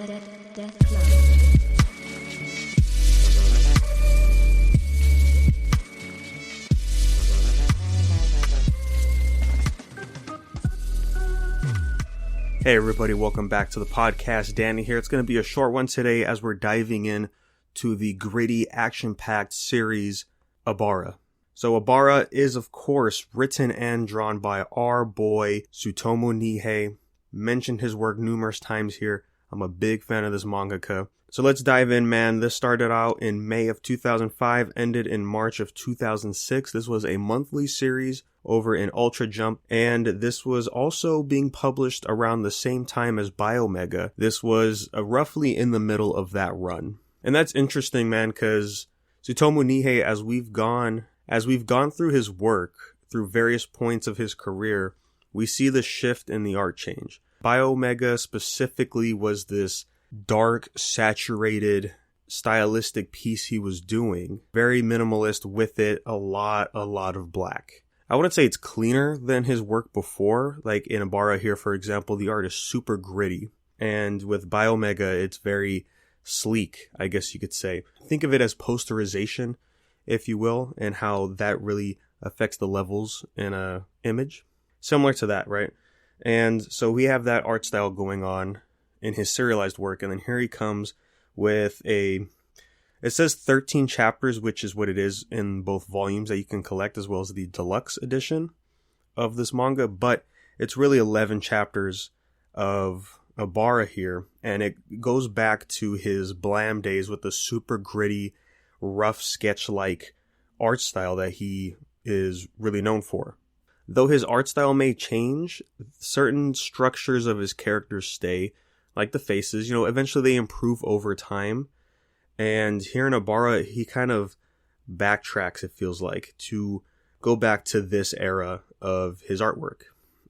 Death Love. Hey everybody, welcome back to the podcast. Danny here. It's going to be a short one today as we're diving in to the gritty, action-packed series Abara. So Abara is, of course, written and drawn by our boy Tsutomu Nihei. Mentioned his work numerous times here. I'm a big fan of this mangaka. So let's dive in, man. This started out in May of 2005, ended in March of 2006. This was a monthly series over in Ultra Jump, and this was also being published around the same time as Manga. This was roughly in the middle of that run. And that's interesting, man, because Tsutomu Nihei, as we've gone through his work, through various points of his career, we see the shift in the art change. Manga specifically was this dark, saturated, stylistic piece he was doing. Very minimalist with it, a lot of black. I wouldn't say it's cleaner than his work before. Like in Abara here, for example, the art is super gritty. And with Manga, it's very sleek, I guess you could say. Think of it as posterization, if you will, and how that really affects the levels in a image. Similar to that, right? And so we have that art style going on in his serialized work, and then here he comes with it says 13 chapters, which is what it is in both volumes that you can collect, as well as the deluxe edition of this manga, but it's really 11 chapters of Abara here, and it goes back to his Blam days with the super gritty, rough sketch-like art style that he is really known for. Though his art style may change, certain structures of his characters stay, like the faces, eventually they improve over time. And here in Abara, he kind of backtracks, it feels like, to go back to this era of his artwork.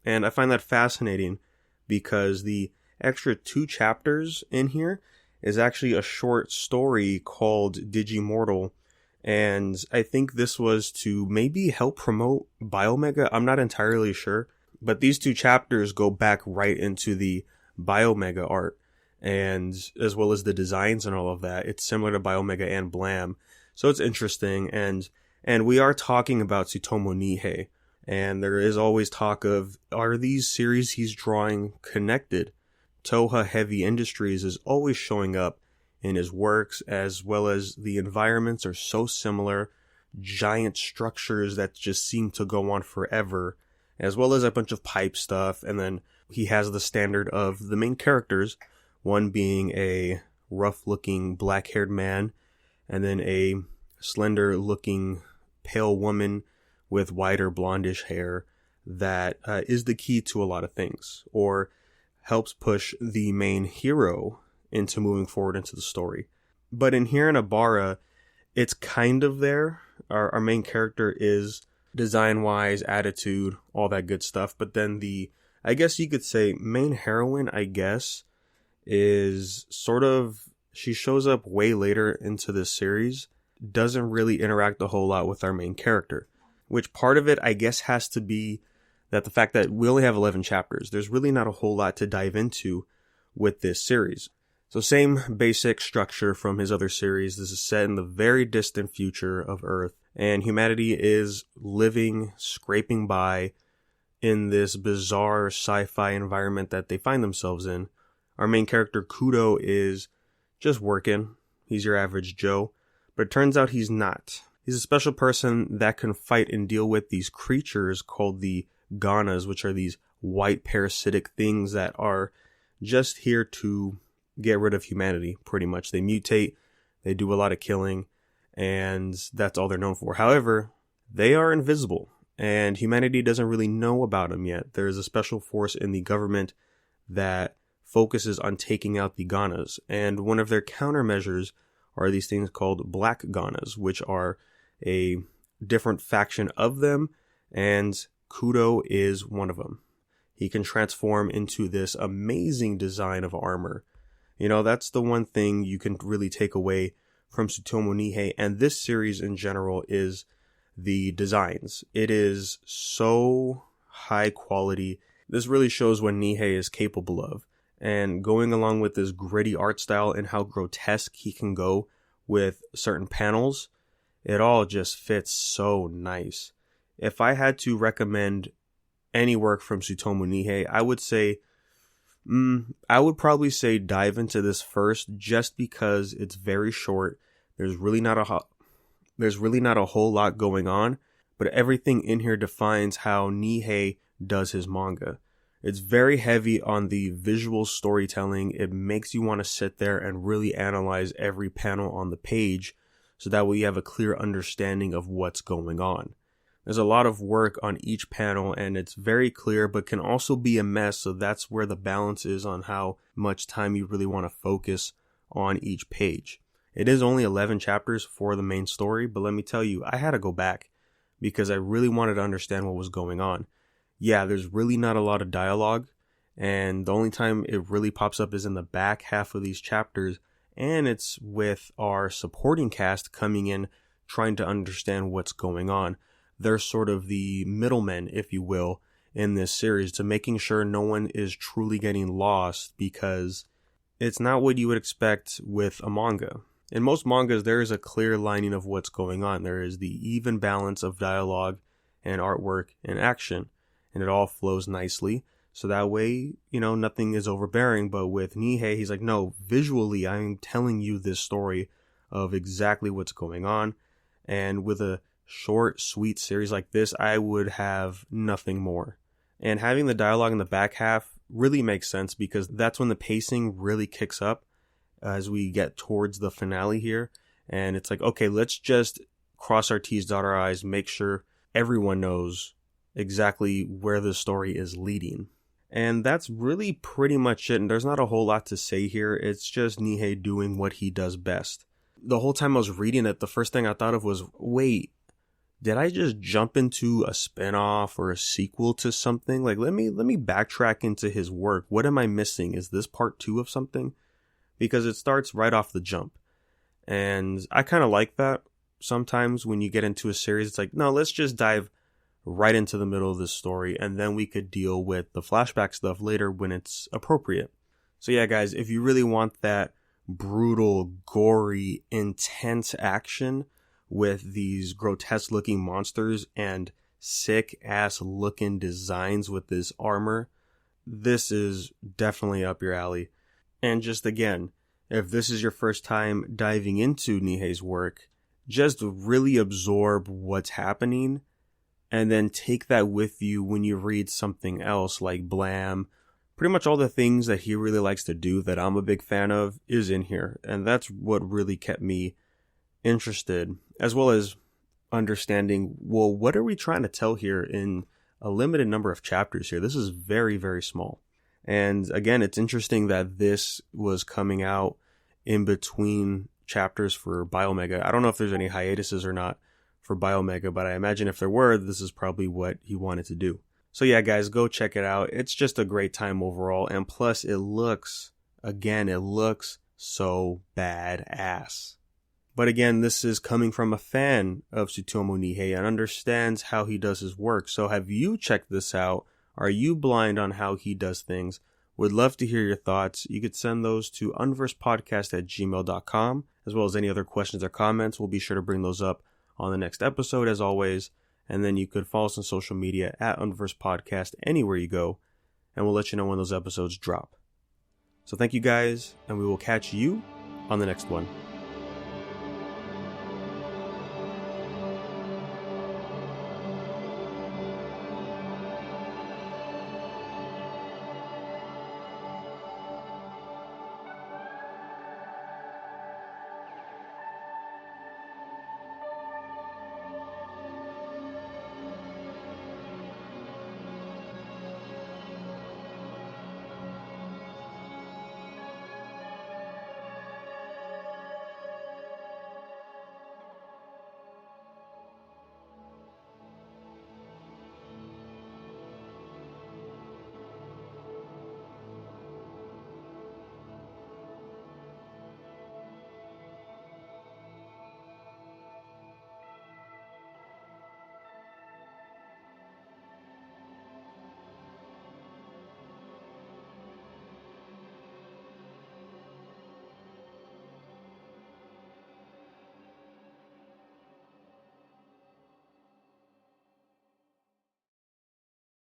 And I find that fascinating because the extra 2 chapters in here is actually a short story called Digimortal. And I think this was to maybe help promote Manga. I'm not entirely sure. But these 2 chapters go back right into the Manga art, and as well as the designs and all of that. It's similar to Manga and Blam. So it's interesting. And we are talking about Tsutomu Nihei. And there is always talk of, are these series he's drawing connected? Toha Heavy Industries is always showing up in his works, as well as the environments are so similar, giant structures that just seem to go on forever, as well as a bunch of pipe stuff. And then he has the standard of the main characters, one being a rough-looking black-haired man, and then a slender-looking pale woman with whiter blondish hair that is the key to a lot of things, or helps push the main hero into moving forward into the story. But in here in Abara, it's kind of there. Our main character is design-wise, attitude, all that good stuff. But then I guess you could say main heroine, is sort of, she shows up way later into this series, doesn't really interact a whole lot with our main character. Which part of it, I guess, has to be that the fact that we only have 11 chapters. There's really not a whole lot to dive into with this series. So same basic structure from his other series. This is set in the very distant future of Earth, and humanity is living, scraping by in this bizarre sci-fi environment that they find themselves in. Our main character, Kudo, is just working. He's your average Joe, but it turns out he's not. He's a special person that can fight and deal with these creatures called the Ganas, which are these white parasitic things that are just here to get rid of humanity, pretty much. They mutate, they do a lot of killing, and that's all they're known for. However, they are invisible, and humanity doesn't really know about them yet. There is a special force in the government that focuses on taking out the Ganas, and one of their countermeasures are these things called Black Ganas, which are a different faction of them, and Kudo is one of them. He can transform into this amazing design of armor. That's the one thing you can really take away from Tsutomu Nihei, and this series in general, is the designs. It is so high quality. This really shows what Nihei is capable of. And going along with this gritty art style and how grotesque he can go with certain panels, it all just fits so nice. If I had to recommend any work from Tsutomu Nihei, I would say, I would probably say dive into this first, just because it's very short. There's really not a whole lot going on, but everything in here defines how Nihei does his manga. It's very heavy on the visual storytelling. It makes you want to sit there and really analyze every panel on the page, so that way you have a clear understanding of what's going on. There's a lot of work on each panel, and it's very clear, but can also be a mess, so that's where the balance is on how much time you really want to focus on each page. It is only 11 chapters for the main story, but let me tell you, I had to go back because I really wanted to understand what was going on. Yeah, there's really not a lot of dialogue, and the only time it really pops up is in the back half of these chapters, and it's with our supporting cast coming in trying to understand what's going on. They're sort of the middlemen, if you will, in this series, to making sure no one is truly getting lost, because it's not what you would expect with a manga. In most mangas, there is a clear lining of what's going on. There is the even balance of dialogue and artwork and action, and it all flows nicely. So that way, nothing is overbearing. But with Nihei, he's like, no, visually, I'm telling you this story of exactly what's going on. And with a short, sweet series like this, I would have nothing more. And having the dialogue in the back half really makes sense, because that's when the pacing really kicks up as we get towards the finale here. And it's like, okay, let's just cross our T's, dot our I's, make sure everyone knows exactly where the story is leading. And that's really pretty much it. And there's not a whole lot to say here. It's just Nihei doing what he does best. The whole time I was reading it, the first thing I thought of was, wait, did I just jump into a spinoff or a sequel to something? Like, let me backtrack into his work. What am I missing? Is this part 2 of something? Because it starts right off the jump. And I kind of like that. Sometimes when you get into a series, it's like, no, let's just dive right into the middle of this story, and then we could deal with the flashback stuff later when it's appropriate. So yeah, guys, if you really want that brutal, gory, intense action with these grotesque looking monsters and sick ass looking designs with this armor, this is definitely up your alley. And just again, if this is your first time diving into Nihei's work, just really absorb what's happening, and then take that with you when you read something else like Blam. Pretty much all the things that he really likes to do that I'm a big fan of is in here. And that's what really kept me interested, as well as understanding, well, what are we trying to tell here in a limited number of chapters here? This is very, very small. And again, it's interesting that this was coming out in between chapters for Biomega. I don't know if there's any hiatuses or not for Biomega, but I imagine if there were, this is probably what he wanted to do. So yeah, guys, go check it out. It's just a great time overall. And plus, it looks so badass. But again, this is coming from a fan of Tsutomu Nihei and understands how he does his work. So have you checked this out? Are you blind on how he does things? Would love to hear your thoughts. You could send those to unversepodcast@gmail.com, as well as any other questions or comments. We'll be sure to bring those up on the next episode, as always. And then you could follow us on social media at unversepodcast anywhere you go, and we'll let you know when those episodes drop. So thank you guys, and we will catch you on the next one.